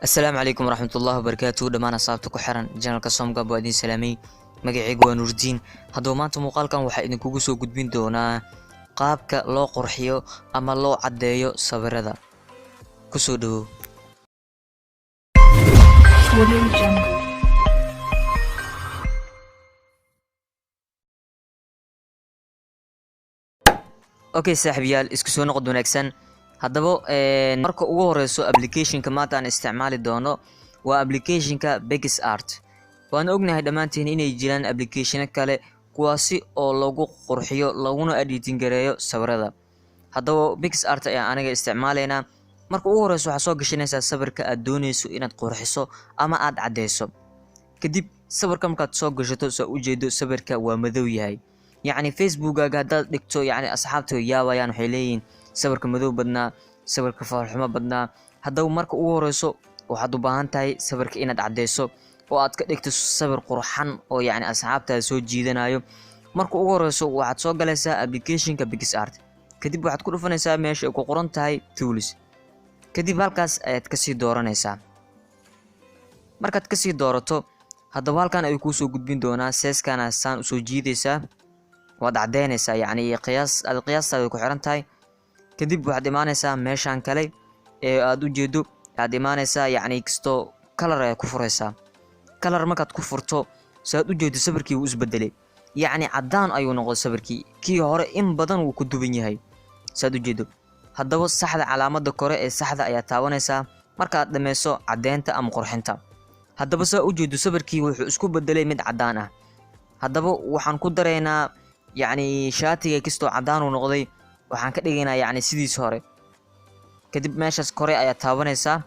السلام عليكم ورحمة الله وبركاته. دمان أصابت كحرن جنرال صومقا بوادين سلامي magacaygu waa Nuurdiin. Haddaba maanta muuqaalkan waxaa idinkugu soo gudbin doonaa qaabka loo qurxiyo ama loo caddeeyo sawirada. Ku soo dhawow. Okay saaxiibayaal, isku soo noqod wanaagsan. Haddaba marka ugu horeyso application-ka maanta aan isticmaali doono waa application-ka PixArt. waan ognahay dhamaantiin inay jiraan application kale kuwaasi oo lagu qurxiyo laguna editing gareeyo sawirada. Haddaba PixArt ayaa aniga isticmaaleynaa. Marka ugu horeyso waxaa soo gashanaysaa sawirka aad dooneyso inaad qurxiso ama aad cadeyso. Kadib sawirka markaad soo gashato soo u jeedo sawirka waa madow yahay. yacni Facebook-gaaga haddaad dhigto yacni asxaabta yaabayaan waxay leeyihiin sawirka madow badnaa, sawirka foolxumo badnaa. Haddaba marka ugu horeyso waxaad u baahan tahay sawirka inaad cadeyso oo aad ka dhigto sawir qurxan oo yacni asxaabtaada soo jiidanayo. Marka ugu horeyso waxaad soo galaysaa application-ka PixArt. Kadib waxaad ku dhufanaysaa meesha ay ku qoran tahay tools. Kadib halkaas ayaad ka sii dooranaysaa. Markaad ka sii doorato haddaba halkan ayuu kuu soo gudbin doonaa size-kana saan u soo jiidaysaa. waad cadeynaysaa yacni qiyaastaada ku xiran tahay. Kadib waxaad imaanaysaa meeshan kale ee aad u jeedo aad imaanaysaa yacni kasto color ay ku furaysaa. color markaad ku furto saad u jeedo sawirkii wuu isbedelay yacni cadaan ayuu noqday sawirkii kii hore in badan wuu ku duwan yahay saad u jeedo. haddaba saxda calaamada kore ee saxda ayaa taabanaysaa markaad dhameyso cadeynta ama qurxinta. haddaba saa u jeedo sawirkii wuxuu isku bedelay mid cadaan ah. haddaba waxaan ku dareynaa yacni shaatiga kastoo cadaan uu noqday waxaan ka dhigaynaa yacni sidiis hore. kadib meeshaas kore ayaa taabanaysaa.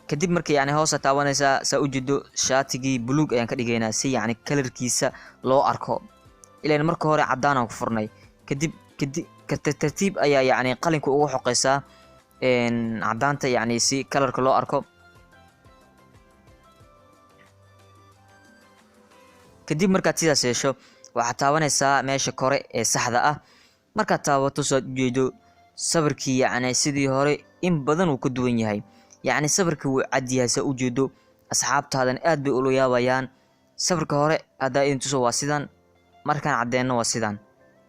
kadib markii yacni hoos taabanaysaa saa u jeedo shaatigii buluug ayaan ka dhigaynaa si yacni kalarkiisa loo arko. ilaan marka hore cadaan aan ku furnay. kadib tartiib ayaa yacni qalinka ugu xoqaysaa cadaanta yacni si kalarka loo arko. kadib markaad sidaas yeesho waxaad taabanaysaa meesha kore ee saxda ah. markaad taabato saad u jeedo sawirkii yacni sidii hore in badan uu ka duwan yahay. yacni sawirka wuu cad yahay saa u jeedo asxaabtaadan aad bay ula yaabayaan. sawirka hore haddaa idin tuso waa sidan, markaan cadeyno waa sidan.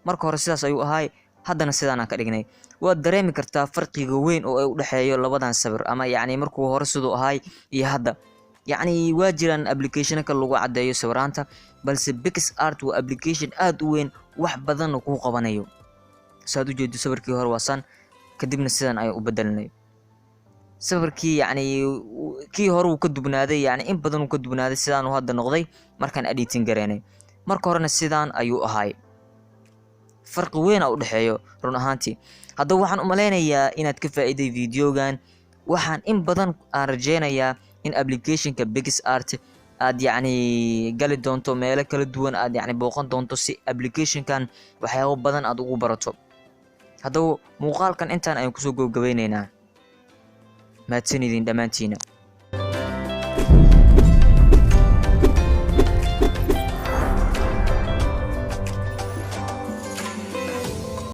marka hore sidaas ayuu ahay, haddana sidaan aan ka dhignay. waad dareemi kartaa farqiga weyn oo ay u dhexeeyo labadan sawir ama yacni markuu hore siduu ahay iyo hadda. yacni waa jiraan application kale lagu cadeeyo sawiraanta balse PixArt waa application aad u weyn wax badan oo ku qabanayo. saad u jeedo sawirkii hore waa san kadibna sidan ayuu u bedelinay. sawirkii yacni kii hore uu ka dubnaaday yacni in badan uu ka dubnaaday sidaan uu hadda noqday markaan editing gareynay. marka horena sidaan ayuu ahay. farqi weyn u dhexeeyo run ahaantii. haddaba waxaan u maleynayaa inaad ka faa'iiday videogan. waxaan in badan aan rajeynayaa in application-ka PixArt aad yacni gali doonto meelo kala duwan aad yacni booqan doonto si application-kan waxyaabo badan aad ugu barato. haddaba muuqaalkan intaan ayaan kusoo gabagabeynaynaa. mahadsanidin dhammaantiina.